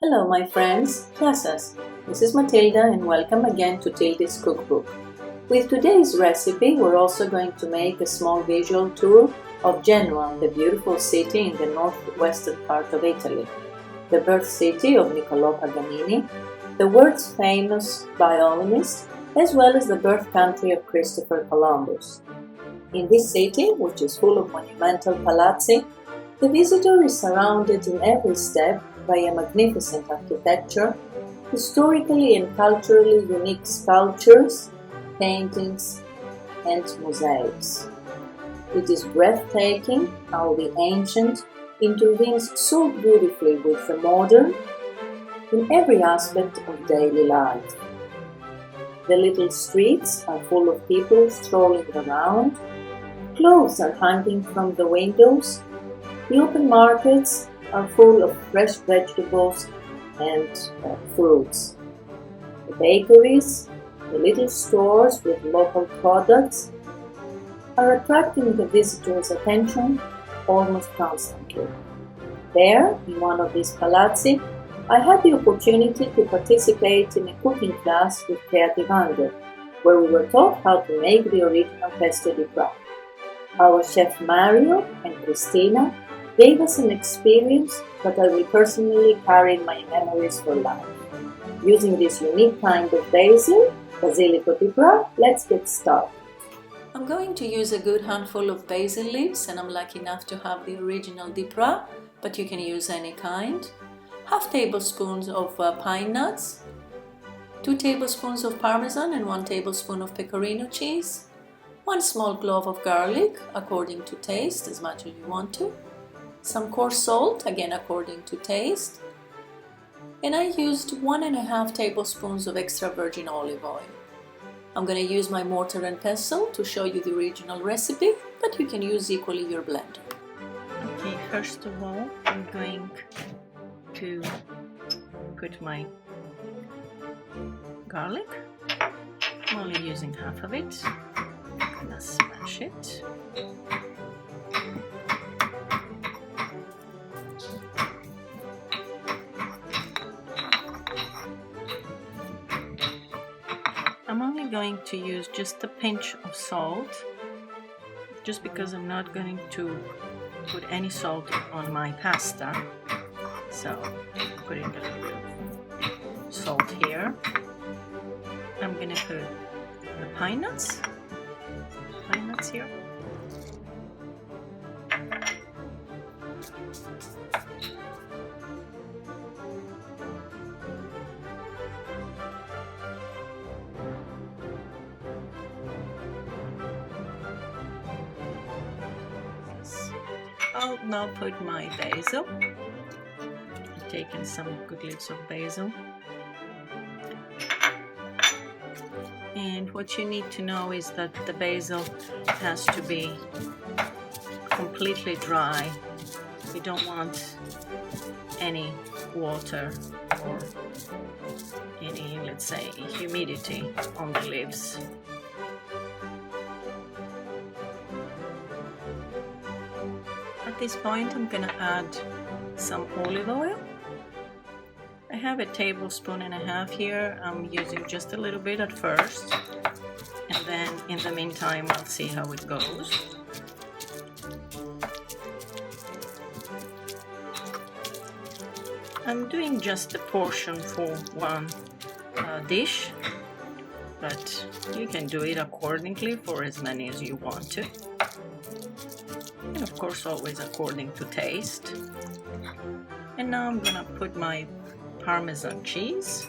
Hello my friends, Classas. This is Matilda and welcome again to Tilda's Cookbook. With today's recipe we're also going to make a small visual tour of Genoa, the beautiful city in the northwestern part of Italy, the birth city of Niccolò Pagannini, the world's famous violinist, as well as the birth country of Christofor Columbus. In this city, which is full of monumental palazzi, the visitor is surrounded in every step by a magnificent architecture, historically and culturally unique sculptures, paintings, and mosaics. It is breathtaking how the ancient intervenes so beautifully with the modern in every aspect of daily life. The little streets are full of people strolling around, clothes are hanging from the windows, the open markets are full of fresh vegetables and fruits. The bakeries, the little stores with local products are attracting the visitor's attention almost constantly. There, in one of these palazzi, I had the opportunity to participate in a cooking class with Creative Hunger, where we were taught how to make the original pesto di pra. Our chef Mario and Cristina gave us an experience that I will personally carry in my memories for life. Using this unique kind of basilico di pra, let's get started. I'm going to use a good handful of basil leaves, and I'm lucky enough to have the original di pra, but you can use any kind. Half tablespoons of pine nuts, 2 tablespoons of parmesan and 1 tablespoon of pecorino cheese, 1 small clove of garlic, according to taste, as much as you want to, some coarse salt, again according to taste, and I used 1.5 tablespoons of extra virgin olive oil. I'm going to use my mortar and pestle to show you the original recipe, but you can use equally your blender. Okay, first of all, I'm going to put my garlic. I'm only using half of it. I'm going to smash it. I'm only going to use just a pinch of salt, just because I'm not going to put any salt on my pasta. So I'm putting a little bit of salt here. I'm going to put the pine nuts here. I'll now put my basil. I've taken some good leaves of basil. And what you need to know is that the basil has to be completely dry. You don't want any water or any, let's say, humidity on the leaves. At this point, I'm going to add some olive oil. I have 1.5 tablespoons here. I'm using just a little bit at first, and then in the meantime I'll see how it goes. I'm doing just a portion for one dish, but you can do it accordingly for as many as you want to. And of course always according to taste. And now I'm gonna put my Parmesan cheese.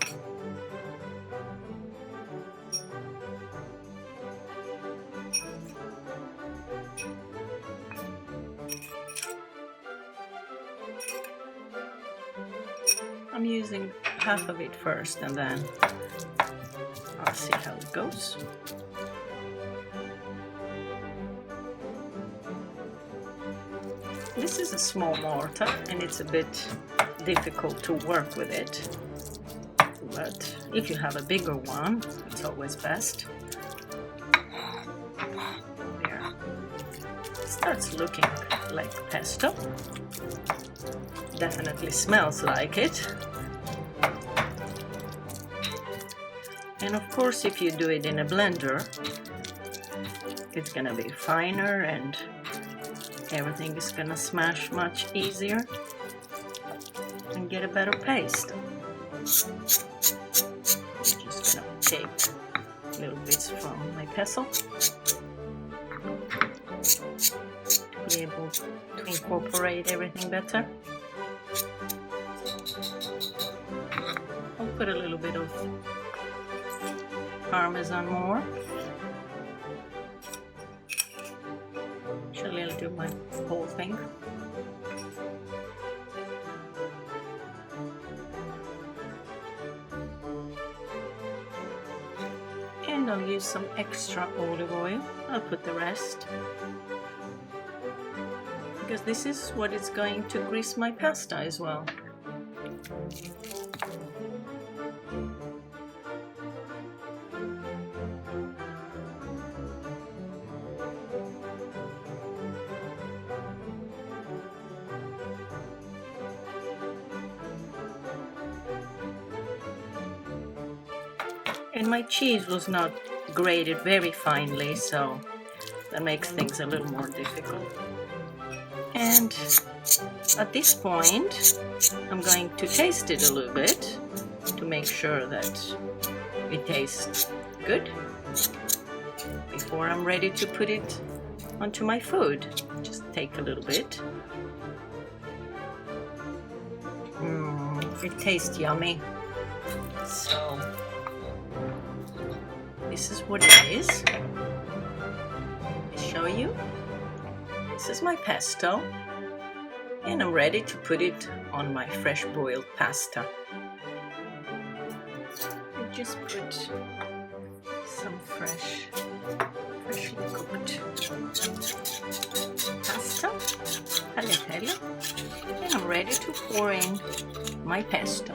I'm using half of it first and then I'll see how it goes. This is a small mortar and it's a bit difficult to work with it, but if you have a bigger one, it's always best. There. It starts looking like pesto. Definitely smells like it. And of course, if you do it in a blender, it's gonna be finer and everything is gonna smash much easier and get a better paste. I'm just gonna take little bits from my pestle to be able to incorporate everything better. I'll put a little bit of Parmesan more. Actually, I'll do my whole thing. And I'll use some extra olive oil. I'll put the rest, because this is what is going to grease my pasta as well. And my cheese was not grated very finely, so that makes things a little more difficult. And at this point, I'm going to taste it a little bit to make sure that it tastes good before I'm ready to put it onto my food. Just take a little bit. It tastes yummy. So this is what it is. Let me show you. This is my pesto, and I'm ready to put it on my fresh boiled pasta. I just put some freshly cooked pasta, tagliatelle, and I'm ready to pour in my pesto.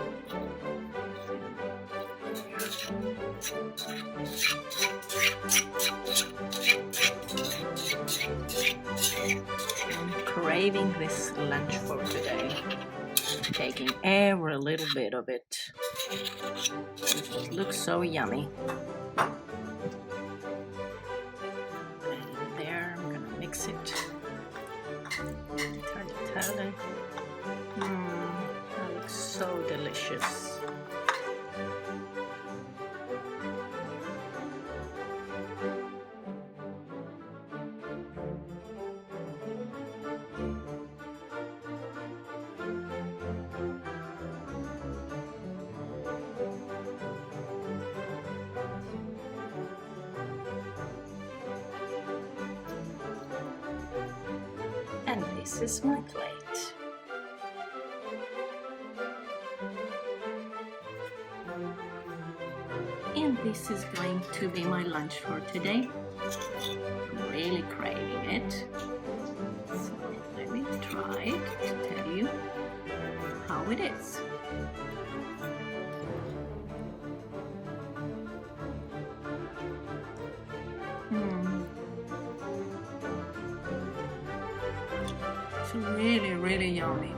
I'm craving this lunch for today. Taking every little bit of it. It looks so yummy. And there, I'm gonna mix it. Tagliatelle. That looks so delicious. And this is my plate. And this is going to be my lunch for today. I'm really craving it. So let me try it to tell you how it is. It's really yummy.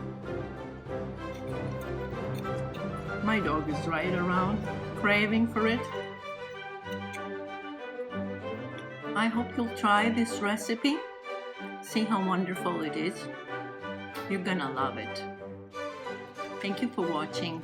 My dog is right around, craving for it. I hope you'll try this recipe. See how wonderful it is. You're gonna love it. Thank you for watching.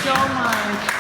so much.